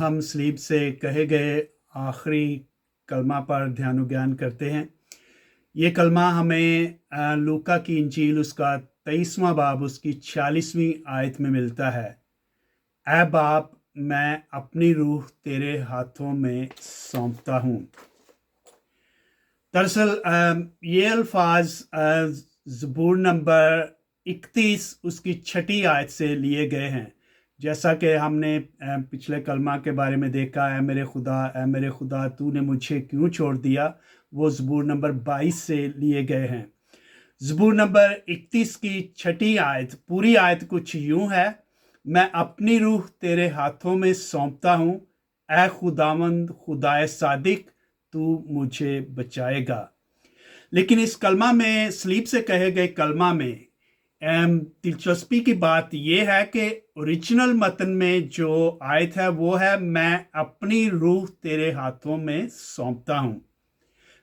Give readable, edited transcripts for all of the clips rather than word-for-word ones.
हम स्लीप से कहे गए आखिरी कलमा पर ध्यान ज्ञान करते हैं। ये कलमा हमें लूका की इंजील उसका 23वां बाब उसकी 40वीं आयत में मिलता है। ऐ बाप, मैं अपनी रूह तेरे हाथों में सौंपता हूँ। दरअसल ये अल्फाज ज़बूर नंबर 31 उसकी 6ठी आयत से लिए गए हैं। जैसा कि हमने पिछले कलमा के बारे में देखा, ऐ मेरे खुदा तूने मुझे क्यों छोड़ दिया, वो ज़बूर नंबर 22 से लिए गए हैं। ज़बूर नंबर 31 की 6ठी आयत, पूरी आयत कुछ यूं है, मैं अपनी रूह तेरे हाथों में सौंपता हूँ, ऐ खुदावंद खुदाए सादिक तू मुझे बचाएगा। लेकिन इस कलमा में, स्लीप से कहे गए कलमा में दिलचस्पी की बात यह है कि ओरिजिनल मतन में जो आयत है वो है, मैं अपनी रूह तेरे हाथों में सौंपता हूँ।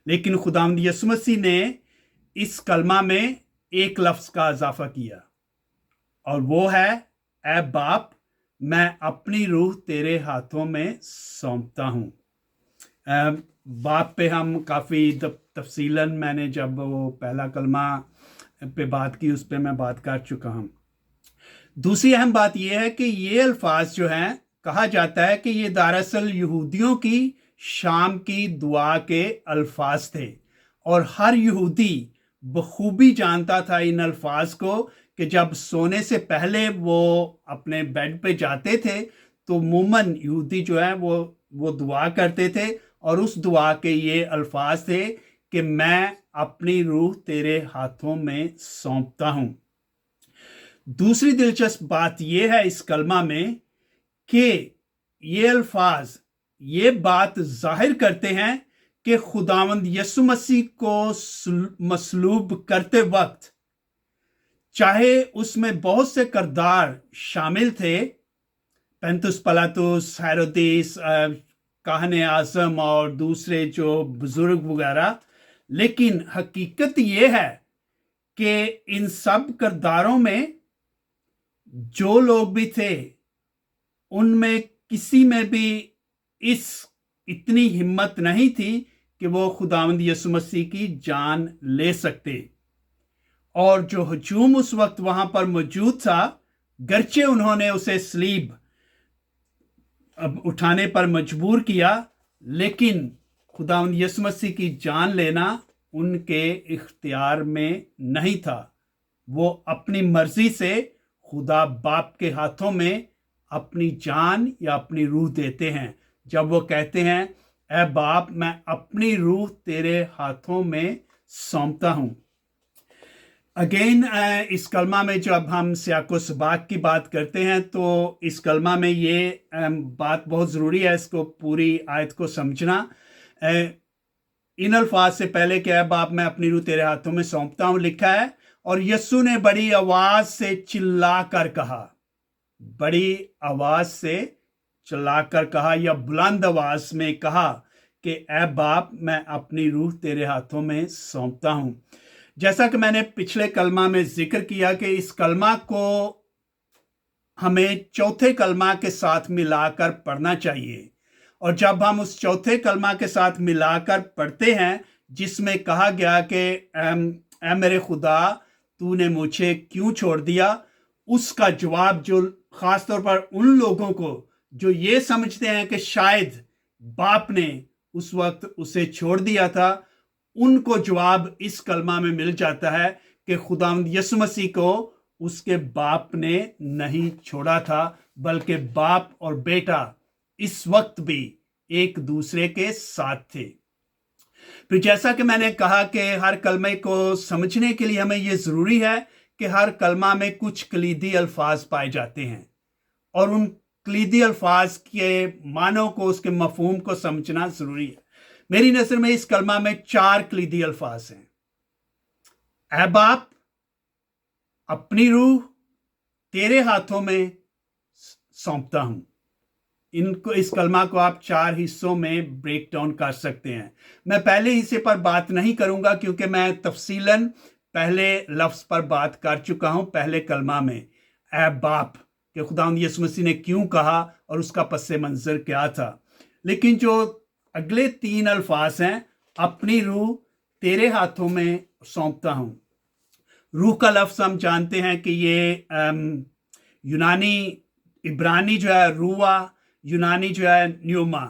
लेकिन खुदावंद यीशु मसीह ने इस कलमा में एक लफ्ज़ का इजाफा किया और वो है, ऐ बाप, मैं अपनी रूह तेरे हाथों में सौंपता हूँ। बाप पे हम काफ़ी तफसीलन, मैंने जब वो पहला कलमा पे बात की उस पे मैं बात कर चुका हूँ। दूसरी अहम बात यह है कि ये अल्फाज जो हैं, कहा जाता है कि ये दरअसल यहूदियों की शाम की दुआ के अल्फाज थे और हर यहूदी बखूबी जानता था इन अल्फाज को कि जब सोने से पहले वो अपने बेड पे जाते थे तो अमूमन यहूदी जो है वो दुआ करते थे और उस दुआ के ये अल्फाज थे कि मैं अपनी रूह तेरे हाथों में सौंपता हूं। दूसरी दिलचस्प बात यह है इस कलमा में कि ये अल्फाज ये बात जाहिर करते हैं कि खुदावंद यीशु मसीह को मसलूब करते वक्त, चाहे उसमें बहुत से किरदार शामिल थे, पेंतुस पिलातुस, हेरोदेस, काहने आज़म और दूसरे जो बुजुर्ग वगैरह, लेकिन हकीकत यह है कि इन सब किरदारों में जो लोग भी थे उनमें किसी में भी इतनी हिम्मत नहीं थी कि वो खुदावंद यीशु मसीह की जान ले सकते। और जो हजूम उस वक्त वहां पर मौजूद था, गर्चे उन्होंने उसे सलीब उठाने पर मजबूर किया, लेकिन खुदावंद यीशु मसीह की जान लेना उनके इख्तियार में नहीं था। वो अपनी मर्जी से खुदा बाप के हाथों में अपनी जान या अपनी रूह देते हैं जब वो कहते हैं, ऐ बाप, मैं अपनी रूह तेरे हाथों में सौंपता हूं। अगेन इस कलमा में जब हम सियाको सबाक की बात करते हैं तो इस कलमा में ये बात बहुत ज़रूरी है, इसको पूरी आयत को समझना। इन अल्फाज से पहले कि ऐ बाप, मैं अपनी रूह तेरे हाथों में सौंपता हूं लिखा है, और यीशु ने बड़ी आवाज से चिल्ला कर कहा, बड़ी आवाज से चिल्ला कर कहा या बुलंद आवाज में कहा कि ऐ बाप, मैं अपनी रूह तेरे हाथों में सौंपता हूं। जैसा कि मैंने पिछले कलमा में जिक्र किया कि इस कलमा को हमें चौथे कलमा के साथ मिलाकर पढ़ना चाहिए, और जब हम उस चौथे कलमा के साथ मिलाकर पढ़ते हैं जिसमें कहा गया कि ऐ मेरे खुदा तूने मुझे क्यों छोड़ दिया, उसका जवाब जो खास तौर पर उन लोगों को जो ये समझते हैं कि शायद बाप ने उस वक्त उसे छोड़ दिया था, उनको जवाब इस कलमा में मिल जाता है कि खुदावंद यीशु मसीह को उसके बाप ने नहीं छोड़ा था, बल्कि बाप और बेटा इस वक्त भी एक दूसरे के साथ थे। फिर जैसा कि मैंने कहा कि हर कलमे को समझने के लिए हमें यह जरूरी है कि हर कलमा में कुछ कलीदी अल्फाज पाए जाते हैं और उन कलीदी अल्फाज के मानों को, उसके मफहूम को समझना जरूरी है। मेरी नजर में इस कलमा में 4 कलीदी अल्फाज हैं। ऐ बाप, अपनी रूह तेरे हाथों में सौंपता हूं। इस कलमा को आप 4 हिस्सों में ब्रेक डाउन कर सकते हैं। मैं पहले हिस्से पर बात नहीं करूंगा क्योंकि मैं तफसीलन पहले लफ्ज पर बात कर चुका हूं, पहले कलमा में ऐ बाप कि खुदावंद यीशु मसीह ने क्यों कहा और उसका पस मंज़र क्या था। लेकिन जो अगले 3 अल्फाज हैं, अपनी रूह तेरे हाथों में सौंपता हूँ। रूह का लफ्ज़ हम जानते हैं कि ये यूनानी इब्रानी जो है रूआ, यूनानी जो है न्यूमा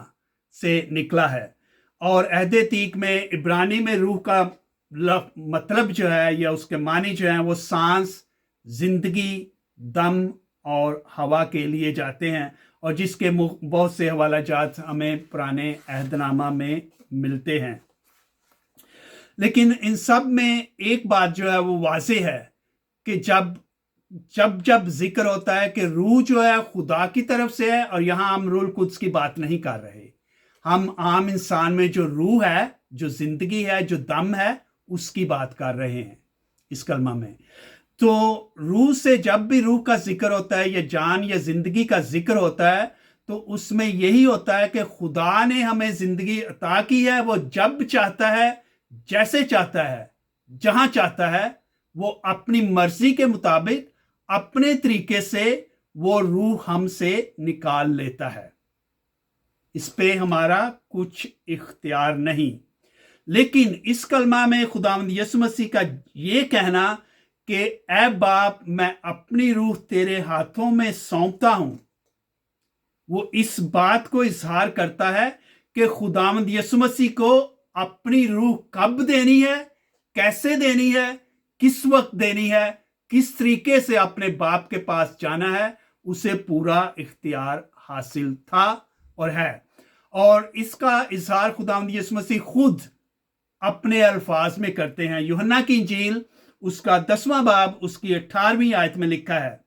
से निकला है। और अहदे तीक में इब्रानी में रूह का मतलब जो है या उसके मानी जो है वो सांस, जिंदगी, दम और हवा के लिए जाते हैं, और जिसके बहुत से हवाला जात हमें पुराने अहदनामा में मिलते हैं। लेकिन इन सब में एक बात जो है वो वाज़ेह है कि जब जिक्र होता है कि रूह जो है खुदा की तरफ से है, और यहाँ हम रूह कुद्स की बात नहीं कर रहे, हम आम इंसान में जो रूह है, जो जिंदगी है, जो दम है, उसकी बात कर रहे हैं इस कलमा में। तो रूह से जब भी रूह का जिक्र होता है या जान या जिंदगी का जिक्र होता है, तो उसमें यही होता है कि खुदा ने हमें जिंदगी अता की है। वो जब चाहता है, जैसे चाहता है, जहां चाहता है, वो अपनी मर्जी के मुताबिक अपने तरीके से वो रूह हमसे निकाल लेता है। इस पे हमारा कुछ इख्तियार नहीं। लेकिन इस कलमा में खुदावंद यीशु मसीह का ये कहना कि ऐ बाप, मैं अपनी रूह तेरे हाथों में सौंपता हूं, वो इस बात को इजहार करता है कि खुदावंद यीशु मसीह को अपनी रूह कब देनी है, कैसे देनी है, किस वक्त देनी है, किस तरीके से अपने बाप के पास जाना है, उसे पूरा इख्तियार हासिल था और है। और इसका इजहार खुदावंद यीशु मसीह खुद अपने अल्फाज में करते हैं। यूहन्ना की इंजील उसका 10वां बाब उसकी 18वीं आयत में लिखा है,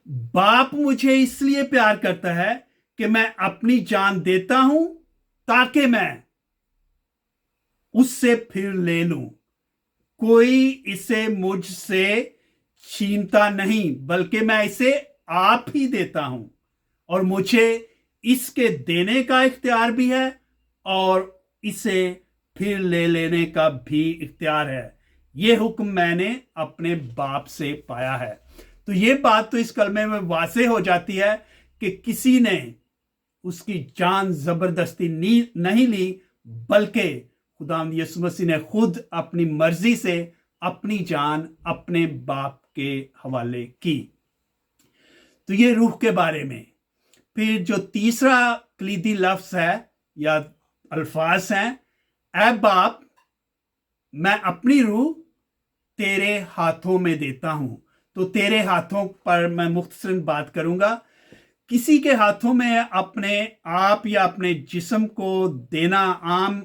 बाप मुझे इसलिए प्यार करता है कि मैं अपनी जान देता हूं ताकि मैं उससे फिर ले लूं। कोई इसे मुझसे छीनता नहीं, बल्कि मैं इसे आप ही देता हूं, और मुझे इसके देने का इख्तियार भी है और इसे फिर ले लेने का भी इख्तियार है। ये हुक्म मैंने अपने बाप से पाया है। तो ये बात तो इस कलमे में वाज़ेह हो जाती है कि किसी ने उसकी जान जबरदस्ती नहीं ली, बल्कि खुदावंद यीशु मसीह ने खुद अपनी मर्जी से अपनी जान अपने बाप के हवाले की। तो ये रूह के बारे में। फिर जो तीसरा कलीदी लफ्ज है या अल्फाज हैं, ऐ बाप, मैं अपनी रूह तेरे हाथों में देता हूं। तो तेरे हाथों पर मैं मुख्तसरन बात करूंगा। किसी के हाथों में अपने आप या अपने जिस्म को देना, आम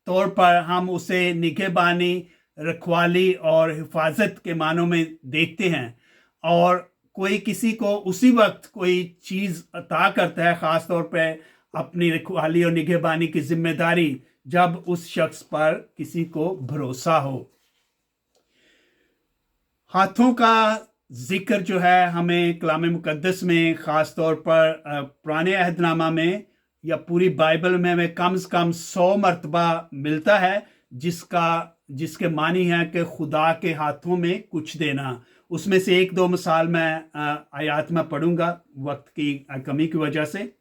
तौर पर हम उसे निगहबानी, रखवाली और हिफाजत के मानों में देखते हैं। और कोई किसी को उसी वक्त कोई चीज़ अता करता है, ख़ास तौर पर अपनी रखवाली और निगहबानी की जिम्मेदारी, जब उस शख्स पर किसी को भरोसा हो। हाथों का जिक्र जो है हमें कलाम मुकद्दस में, ख़ास तौर पर पुराने अहदनामा में या पूरी बाइबल में हमें कम से कम 100 मरतबा मिलता है, जिसके मानी है कि खुदा के हाथों में कुछ देना। उसमें से 1-2 मिसाल मैं आयात में पढ़ूंगा वक्त की कमी की वजह से।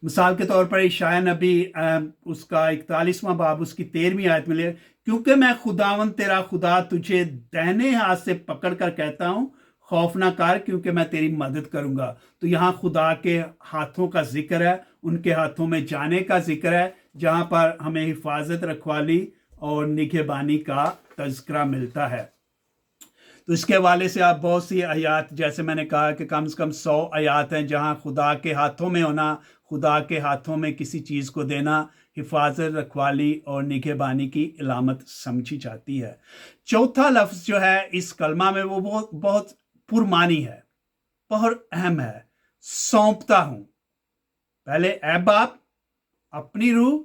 मिसाल के तौर पर इशाया नबी उसका 41वां बाब उसकी 13वीं आयत में ले, क्योंकि मैं खुदावन तेरा खुदा तुझे दाहिने हाथ से पकड़ कर कहता हूं, खौफ ना कर, क्योंकि मैं तेरी मदद करूंगा। तो यहाँ खुदा के हाथों का जिक्र है, उनके हाथों में जाने का जिक्र है, जहां पर हमें हिफाजत, रखवाली और निगहबानी का तज़किरा मिलता है। तो इसके हवाले से आप बहुत सी आयात, जैसे मैंने कहा कि कम से कम 100 आयात हैं जहां खुदा के हाथों में होना, खुदा के हाथों में किसी चीज़ को देना, हिफाजत, रखवाली और निगहबानी की इलामत समझी जाती है। चौथा लफ्ज़ जो है इस कलमा में वो बहुत पुरमानी है, बहुत अहम है, सौंपता हूं। पहले ऐ बाप, अपनी रूह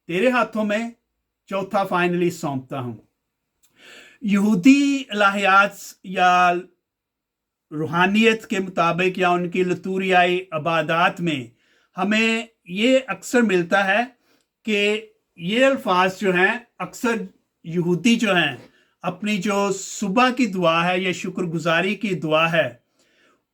तेरे हाथों में, चौथा फाइनली सौंपता हूं। यहूदी इलाहियात या रूहानियत के मुताबिक या उनकी लतूरियाई इबादत में हमें ये अक्सर मिलता है कि ये अल्फाज जो हैं, अक्सर यहूदी जो हैं अपनी जो सुबह की दुआ है या शुक्रगुजारी की दुआ है,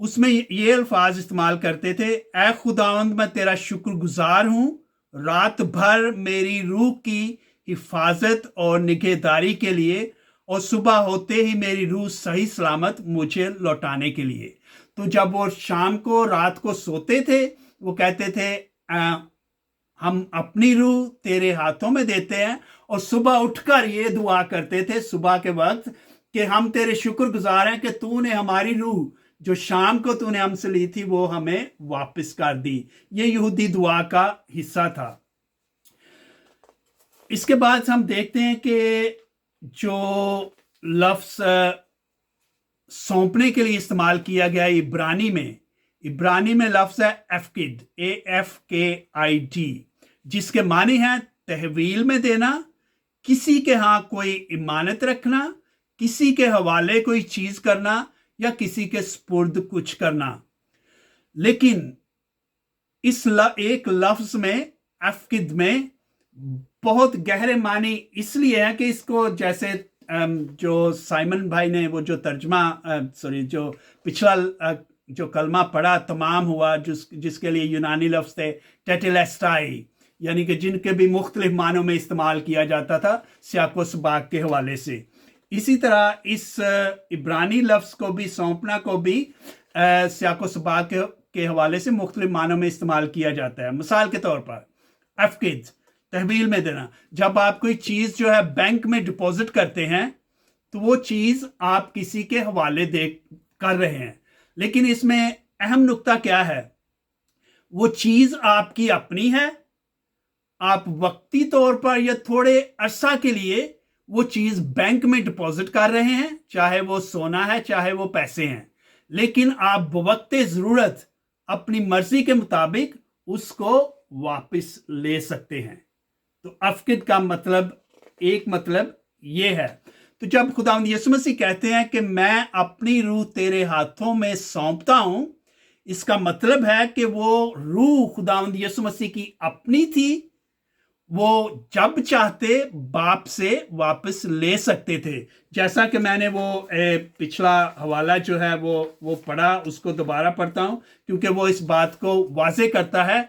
اس میں یہ الفاظ استعمال کرتے تھے، اے خداوند میں تیرا شکر گزار ہوں رات بھر میری روح کی حفاظت اور نگہداری کے لیے، اور صبح ہوتے ہی میری روح صحیح سلامت مجھے لوٹانے کے لیے۔ تو جب وہ شام کو رات کو سوتے تھے وہ کہتے تھے ہم اپنی روح تیرے ہاتھوں میں دیتے ہیں، اور صبح اٹھ کر یہ دعا کرتے تھے صبح کے وقت کہ ہم تیرے شکر گزار ہیں کہ تو نے ہماری روح جو شام کو تو نے ہم سے لی تھی وہ ہمیں واپس کر دی۔ یہ یہودی دعا کا حصہ تھا۔ اس کے بعد ہم دیکھتے ہیں کہ جو لفظ سونپنے کے لیے استعمال کیا گیا عبرانی میں لفظ ہے افقد، AFKID، جس کے معنی ہے تحویل میں دینا، کسی کے ہاں کوئی امانت رکھنا، کسی کے حوالے کوئی چیز کرنا یا کسی کے سپرد کچھ کرنا۔ لیکن اس ایک لفظ میں افقد میں بہت گہرے معنی اس لیے ہے کہ اس کو جیسے جو سائمن بھائی نے وہ جو ترجمہ جو پچھلا جو کلمہ پڑھا تمام ہوا، جس کے لیے یونانی لفظ تھے ٹیٹیلیسٹائی، یعنی کہ جن کے بھی مختلف معنوں میں استعمال کیا جاتا تھا سیاق و سباق کے حوالے سے، اسی طرح اس عبرانی لفظ کو بھی سونپنا کو بھی سیاق و سباق کے حوالے سے مختلف معنوں میں استعمال کیا جاتا ہے۔ مثال کے طور پر افقد، تحویل میں دینا۔ جب آپ کوئی چیز جو ہے بینک میں ڈپازٹ کرتے ہیں تو وہ چیز آپ کسی کے حوالے کر رہے ہیں، لیکن اس میں اہم نقطہ کیا ہے؟ وہ چیز آپ کی اپنی ہے، آپ وقتی طور پر یا تھوڑے عرصہ کے لیے وہ چیز بینک میں ڈپازٹ کر رہے ہیں، چاہے وہ سونا ہے چاہے وہ پیسے ہیں، لیکن آپ بوقت ضرورت اپنی مرضی کے مطابق اس کو واپس لے سکتے ہیں۔ تو افقد کا ایک مطلب یہ ہے۔ تو جب خداوند یسوع مسیح کہتے ہیں کہ میں اپنی روح تیرے ہاتھوں میں سونپتا ہوں، اس کا مطلب ہے کہ وہ روح خداوند یسوع مسیح کی اپنی تھی، وہ جب چاہتے باپ سے واپس لے سکتے تھے۔ جیسا کہ میں نے وہ پچھلا حوالہ جو ہے وہ پڑھا، اس کو دوبارہ پڑھتا ہوں کیونکہ وہ اس بات کو واضح کرتا ہے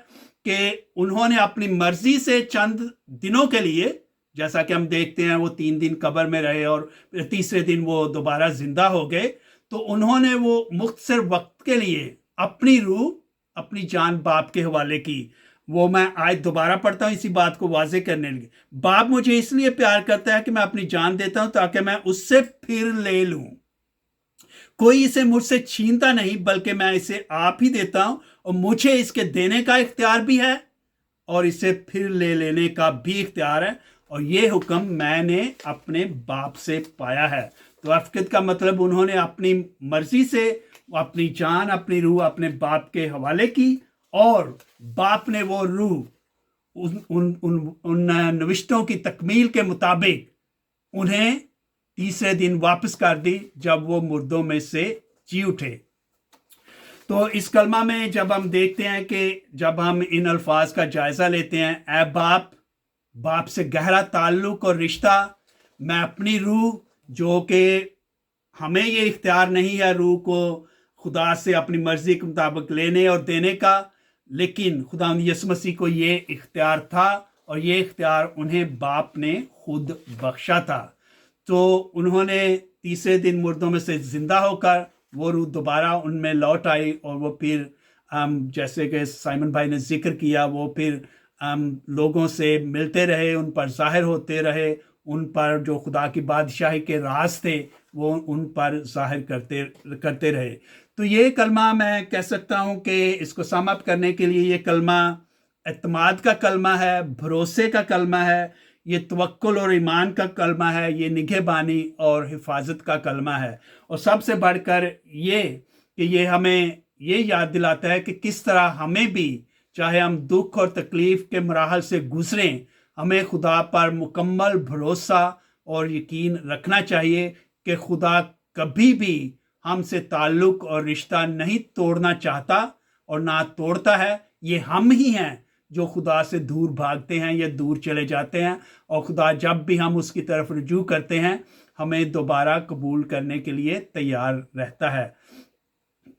کہ انہوں نے اپنی مرضی سے چند دنوں کے لیے، جیسا کہ ہم دیکھتے ہیں وہ 3 دن قبر میں رہے اور تیسرے دن وہ دوبارہ زندہ ہو گئے، تو انہوں نے وہ مختصر وقت کے لیے اپنی روح اپنی جان باپ کے حوالے کی۔ وہ میں آیت دوبارہ پڑھتا ہوں اسی بات کو واضح کرنے لگے۔ باپ مجھے اس لیے پیار کرتا ہے کہ میں اپنی جان دیتا ہوں تاکہ میں اس سے پھر لے لوں، کوئی اسے مجھ سے چھینتا نہیں بلکہ میں اسے آپ ہی دیتا ہوں، اور مجھے اس کے دینے کا اختیار بھی ہے اور اسے پھر لے لینے کا بھی اختیار ہے، اور یہ حکم میں نے اپنے باپ سے پایا ہے۔ تو افقد کا مطلب انہوں نے اپنی مرضی سے اپنی جان اپنی روح اپنے باپ کے حوالے کی، اور باپ نے وہ روح ان نوشتوں کی تکمیل کے مطابق انہیں تیسرے دن واپس کر دی جب وہ مردوں میں سے جی اٹھے۔ تو اس کلمہ میں جب ہم دیکھتے ہیں کہ جب ہم ان الفاظ کا جائزہ لیتے ہیں، اے باپ سے گہرا تعلق اور رشتہ، میں اپنی روح، جو کہ ہمیں یہ اختیار نہیں ہے روح کو خدا سے اپنی مرضی کے مطابق لینے اور دینے کا، لیکن خداوند یسوع مسیح کو یہ اختیار تھا، اور یہ اختیار انہیں باپ نے خود بخشا تھا۔ تو انہوں نے تیسرے دن مردوں میں سے زندہ ہو کر وہ روح دوبارہ ان میں لوٹ آئی، اور وہ پھر جیسے کہ سائمن بھائی نے ذکر کیا، وہ پھر لوگوں سے ملتے رہے، ان پر ظاہر ہوتے رہے، ان پر جو خدا کی بادشاہی کے راز تھے وہ ان پر ظاہر کرتے رہے۔ تو یہ کلمہ میں کہہ سکتا ہوں کہ اس کو سم اپ کرنے کے لیے یہ کلمہ اعتماد کا کلمہ ہے، بھروسے کا کلمہ ہے، یہ توکل اور ایمان کا کلمہ ہے، یہ نگہبانی اور حفاظت کا کلمہ ہے، اور سب سے بڑھ کر یہ کہ یہ ہمیں یہ یاد دلاتا ہے کہ کس طرح ہمیں بھی، چاہے ہم دکھ اور تکلیف کے مراحل سے گزریں، ہمیں خدا پر مکمل بھروسہ اور یقین رکھنا چاہیے کہ خدا کبھی بھی ہم سے تعلق اور رشتہ نہیں توڑنا چاہتا اور نہ توڑتا ہے۔ یہ ہم ہی ہیں جو خدا سے دور بھاگتے ہیں یا دور چلے جاتے ہیں، اور خدا جب بھی ہم اس کی طرف رجوع کرتے ہیں ہمیں دوبارہ قبول کرنے کے لیے تیار رہتا ہے۔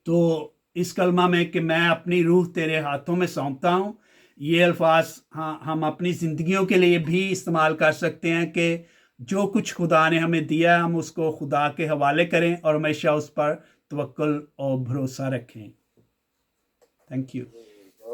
تو اس کلمہ میں کہ میں اپنی روح تیرے ہاتھوں میں سونپتا ہوں، یہ الفاظ ہم اپنی زندگیوں کے لیے بھی استعمال کر سکتے ہیں کہ جو کچھ خدا نے ہمیں دیا ہے ہم اس کو خدا کے حوالے کریں اور ہمیشہ اس پر توکل اور بھروسہ رکھیں. Thank you.